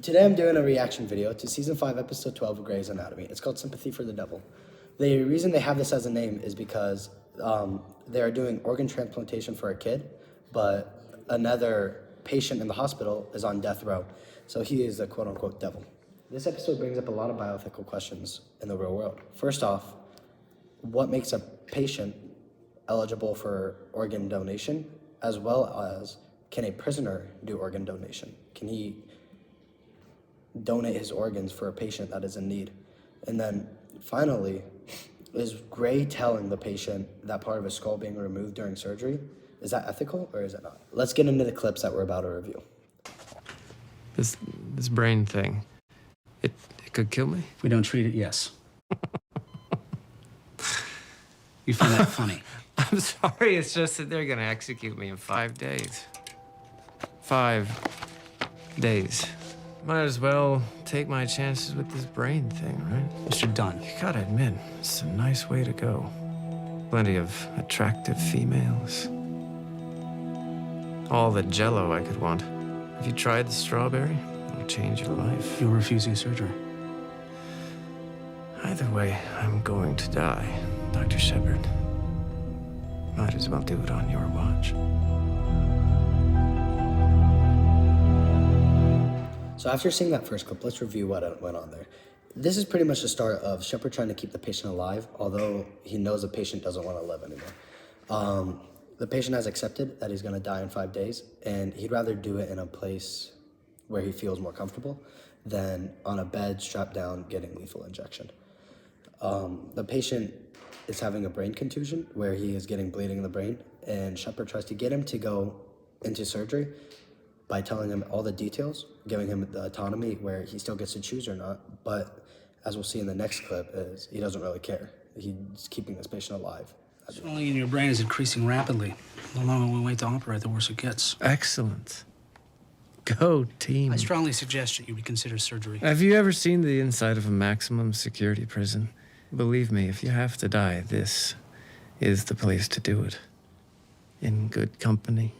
Today I'm doing a reaction video to season 5, episode 12 of Grey's Anatomy. It's called Sympathy for the Devil. The reason they have this as a name is because they are doing organ transplantation for a kid, but another patient in the hospital is on death row. So he is a quote-unquote devil. This episode brings up a lot of bioethical questions in the real world. First off, what makes a patient eligible for organ donation, as well as can a prisoner do organ donation? Can he donate his organs for a patient that is in need? And then finally, is Grey telling the patient that part of his skull being removed during surgery, is that ethical or is it not? Let's get into the clips that we're about to review. This brain thing, it could kill me? If we don't treat it, yes. You find that funny? I'm sorry, it's just that they're gonna execute me in 5 days. 5 days. Might as well take my chances with this brain thing, right? Mr. Dunn. You gotta admit, it's a nice way to go. Plenty of attractive females. All the jello I could want. Have you tried the strawberry? It'll change your life. You're refusing surgery. Either way, I'm going to die, Dr. Shepard. Might as well do it on your watch. So after seeing that first clip, let's review what went on there. This is pretty much the start of Shepard trying to keep the patient alive, although he knows the patient doesn't want to live anymore. The patient has accepted that he's going to die in 5 days, and he'd rather do it in a place where he feels more comfortable than on a bed strapped down getting lethal injection. The patient is having a brain contusion where he is getting bleeding in the brain, and Shepard tries to get him to go into surgery by telling him all the details, giving him the autonomy where he still gets to choose or not. But as we'll see in the next clip, is he doesn't really care. He's keeping this patient alive. Swelling in your brain is increasing rapidly. The longer we wait to operate, the worse it gets. Excellent. Go, team. I strongly suggest that you reconsider surgery. Have you ever seen the inside of a maximum security prison? Believe me, if you have to die, this is the place to do it. In good company.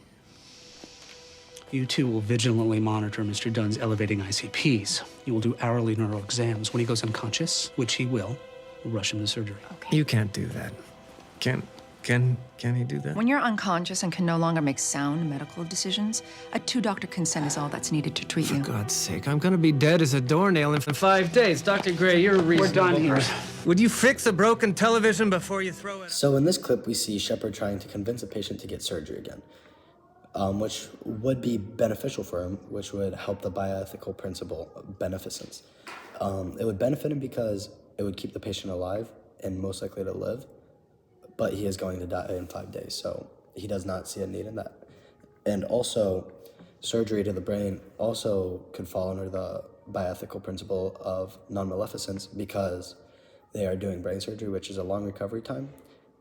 You two will vigilantly monitor Mr. Dunn's elevating ICPs. You will do hourly neural exams. When he goes unconscious, which he will, we'll rush him to surgery. Okay. You can't do that. Can he do that? When you're unconscious and can no longer make sound medical decisions, a 2-doctor consent is all that's needed to treat you. For God's sake, I'm gonna be dead as a doornail in 5 days. Dr. Gray, you're a reasonable done here. person. Would you fix a broken television before you throw it? So in this clip, we see Shepard trying to convince a patient to get surgery again, which would be beneficial for him, which would help the bioethical principle of beneficence. It would benefit him because it would keep the patient alive and most likely to live, but he is going to die in 5 days, so he does not see a need in that. And also, surgery to the brain also could fall under the bioethical principle of non-maleficence because they are doing brain surgery, which is a long recovery time,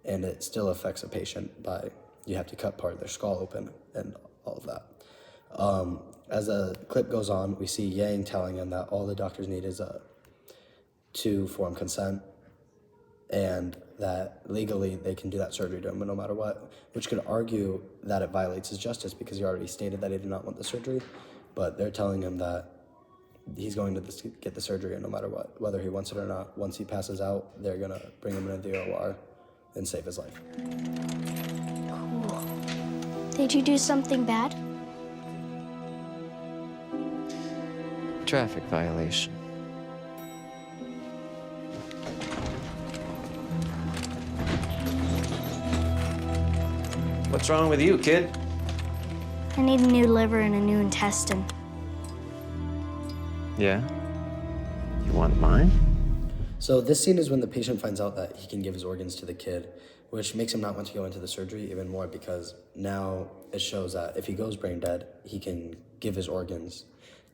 and it still affects a patient by, you have to cut part of their skull open and all of that. As the clip goes on, we see Yang telling him that all the doctors need is to form consent, and that legally they can do that surgery to him no matter what, which could argue that it violates his justice because he already stated that he did not want the surgery, but they're telling him that he's going to get the surgery no matter what, whether he wants it or not. Once he passes out, they're gonna bring him into the OR and save his life. Cool. Did you do something bad? Traffic violation. What's wrong with you, kid? I need a new liver and a new intestine. Yeah? You want mine? So this scene is when the patient finds out that he can give his organs to the kid, which makes him not want to go into the surgery even more because now it shows that if he goes brain dead, he can give his organs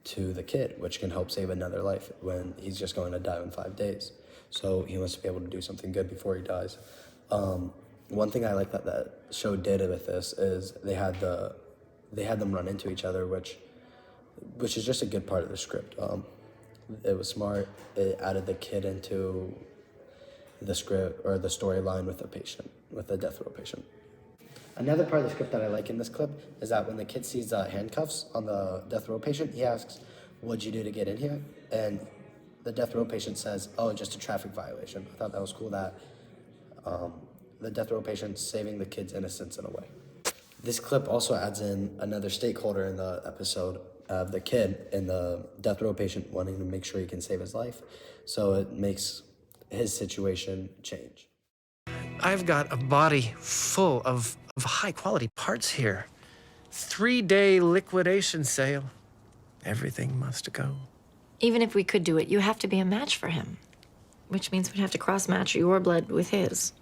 to the kid, which can help save another life when he's just going to die in 5 days. So he wants to be able to do something good before he dies. One thing I like that the show did with this is they had them run into each other, which is just a good part of the script. It was smart. It added the kid into the script or the storyline with the patient, with the death row patient. Another part of the script that I like in this clip is that when the kid sees handcuffs on the death row patient, he asks, what'd you do to get in here? And the death row patient says, oh, just a traffic violation. I thought that was cool that the death row patient's saving the kid's innocence in a way. This clip also adds in another stakeholder in the episode of the kid and the death row patient wanting to make sure he can save his life. So it makes his situation change. I've got a body full of high-quality parts here. 3-day liquidation sale. Everything must go. Even if we could do it, you have to be a match for him. Which means we'd have to cross-match your blood with his.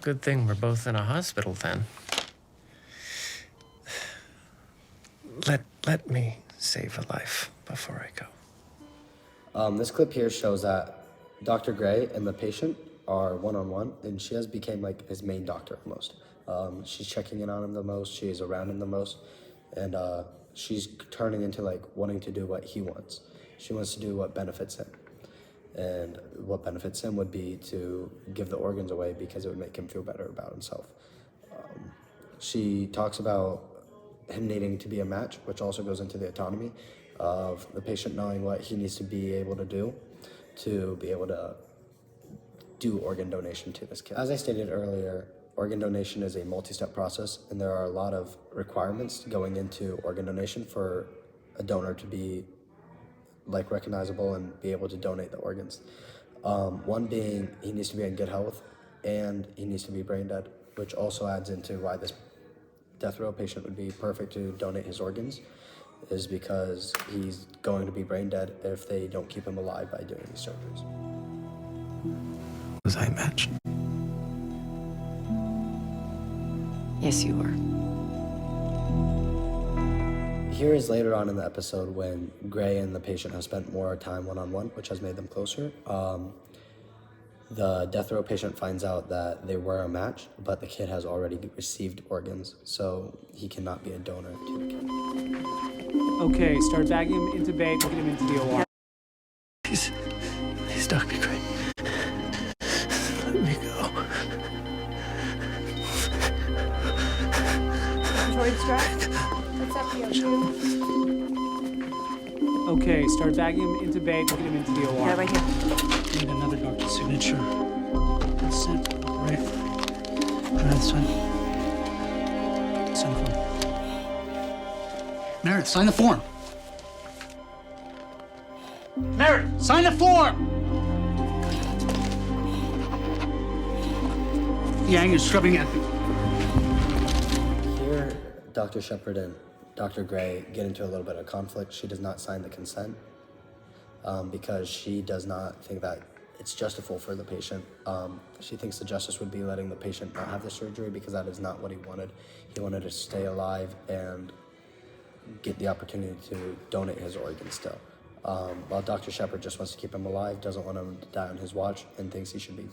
Good thing we're both in a hospital then. Let me save a life before I go. This clip here shows that Dr. Gray and the patient are one-on-one, and she has become like his main doctor almost. She's checking in on him the most, she's around him the most, and she's turning into like wanting to do what he wants. She wants to do what benefits him. And what benefits him would be to give the organs away because it would make him feel better about himself. She talks about him needing to be a match, which also goes into the autonomy of the patient knowing what he needs to be able to be able to do organ donation to this kid. As I stated earlier, organ donation is a multi-step process, and there are a lot of requirements going into organ donation for a donor to be like recognizable and be able to donate the organs. One being he needs to be in good health and he needs to be brain dead, which also adds into why this death row patient would be perfect to donate his organs, is because he's going to be brain dead if they don't keep him alive by doing these surgeries. Was I matched? Yes, you were. Here is later on in the episode when Gray and the patient have spent more time one-on-one, which has made them closer. The death row patient finds out that they were a match, but the kid has already received organs, so he cannot be a donor to the kid. Okay, start bagging him into bay, get him into the OR. Please, Dr. Gray. Let me go. Troy Strack, what's up, you? Okay, start bagging him into bay, get him into the OR. Yeah, right here. Need another doctor's signature. Consent, right? Meredith, sign. Sign the form. Meredith, sign the form. Meredith, sign the form! Yang is scrubbing at me. Here, Dr. Shepard and Dr. Gray get into a little bit of conflict. She does not sign the consent because she does not think that it's justifiable for the patient. She thinks the justice would be letting the patient not have the surgery because that is not what he wanted. He wanted to stay alive and get the opportunity to donate his organs still. While Dr. Shepard just wants to keep him alive, doesn't want him to die on his watch, and thinks he should be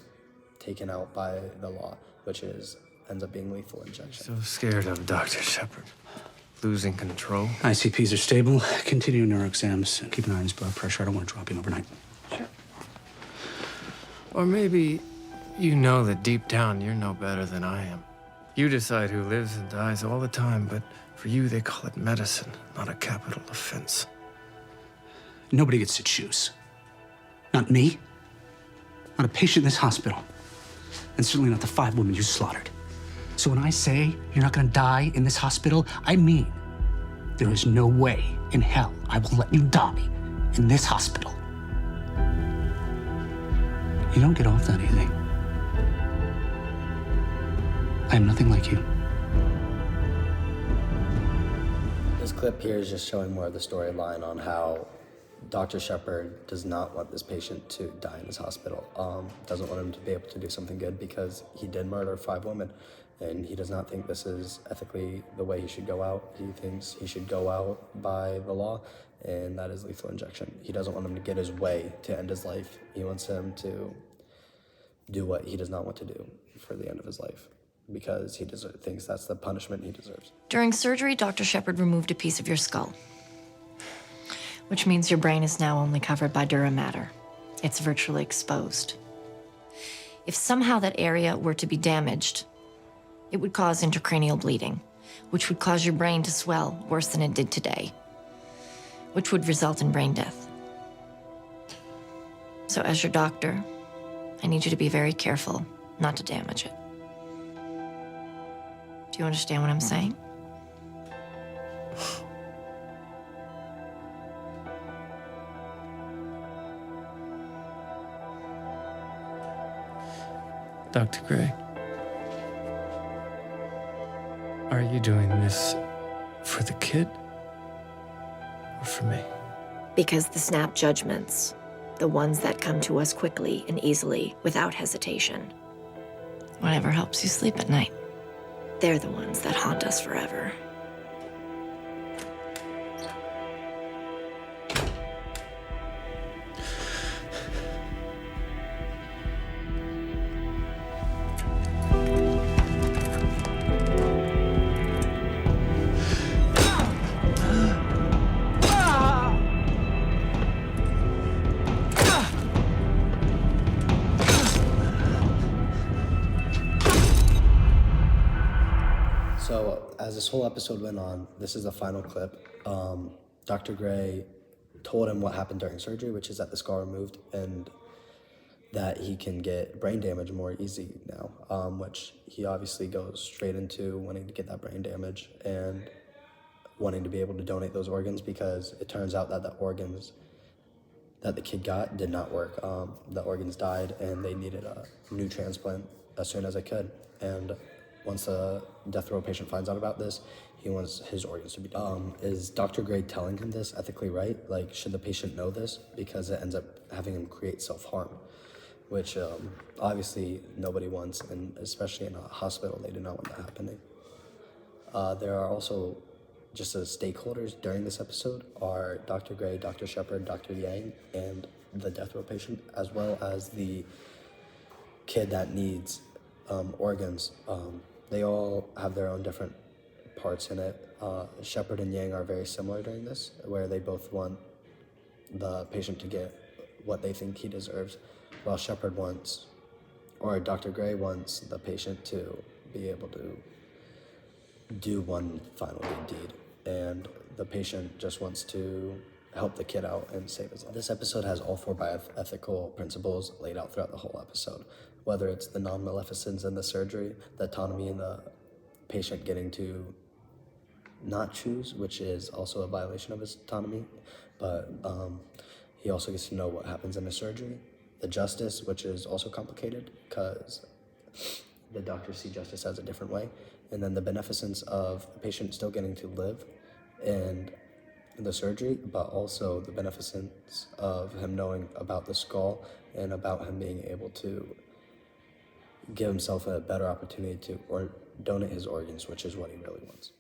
taken out by the law, which ends up being lethal injection. So scared of Dr. Shepard. Losing control. ICPs are stable. Continue neuro exams. Keep an eye on his blood pressure. I don't want to drop him overnight. Sure. Or maybe you know that deep down you're no better than I am. You decide who lives and dies all the time, but for you they call it medicine, not a capital offense. Nobody gets to choose. Not me. Not a patient in this hospital. And certainly not the 5 women you slaughtered. So when I say you're not gonna die in this hospital, I mean there is no way in hell I will let you die in this hospital. You don't get off that easy. I am nothing like you. This clip here is just showing more of the storyline on how Dr. Shepard does not want this patient to die in his hospital. Doesn't want him to be able to do something good because he did murder 5 women, and he does not think this is ethically the way he should go out. He thinks he should go out by the law, and that is lethal injection. He doesn't want him to get his way to end his life. He wants him to do what he does not want to do for the end of his life because he thinks that's the punishment he deserves. During surgery, Dr. Shepard removed a piece of your skull, which means your brain is now only covered by dura mater. It's virtually exposed. If somehow that area were to be damaged, it would cause intracranial bleeding, which would cause your brain to swell worse than it did today. which would result in brain death. So as your doctor, I need you to be very careful not to damage it. Do you understand what I'm saying? Dr. Gray, are you doing this for the kid or for me? Because the snap judgments, the ones that come to us quickly and easily without hesitation, whatever helps you sleep at night, they're the ones that haunt us forever. So as this whole episode went on, this is the final clip. Dr. Gray told him what happened during surgery, which is that the scar removed and that he can get brain damage more easy now, which he obviously goes straight into wanting to get that brain damage and wanting to be able to donate those organs, because it turns out that the organs that the kid got did not work. The organs died and they needed a new transplant as soon as they could. And once a death row patient finds out about this, he wants his organs to be donated. Is Dr. Gray telling him this ethically right? Like, should the patient know this? Because it ends up having him create self-harm, which obviously nobody wants, and especially in a hospital, they do not want that happening. There are also, just as stakeholders during this episode, are Dr. Gray, Dr. Shepard, Dr. Yang, and the death row patient, as well as the kid that needs organs. They all have their own different parts in it. Shepard and Yang are very similar during this, where they both want the patient to get what they think he deserves, while Shepard wants, or Dr. Gray wants the patient to be able to do one final good deed, and the patient just wants to help the kid out and save his life. This episode has all 4 bioethical principles laid out throughout the whole episode, whether it's the non-maleficence in the surgery, the autonomy in the patient getting to not choose, which is also a violation of his autonomy, but he also gets to know what happens in the surgery, the justice, which is also complicated because the doctors see justice as a different way, and then the beneficence of the patient still getting to live and the surgery, but also the beneficence of him knowing about the skull and about him being able to give himself a better opportunity to or donate his organs, which is what he really wants.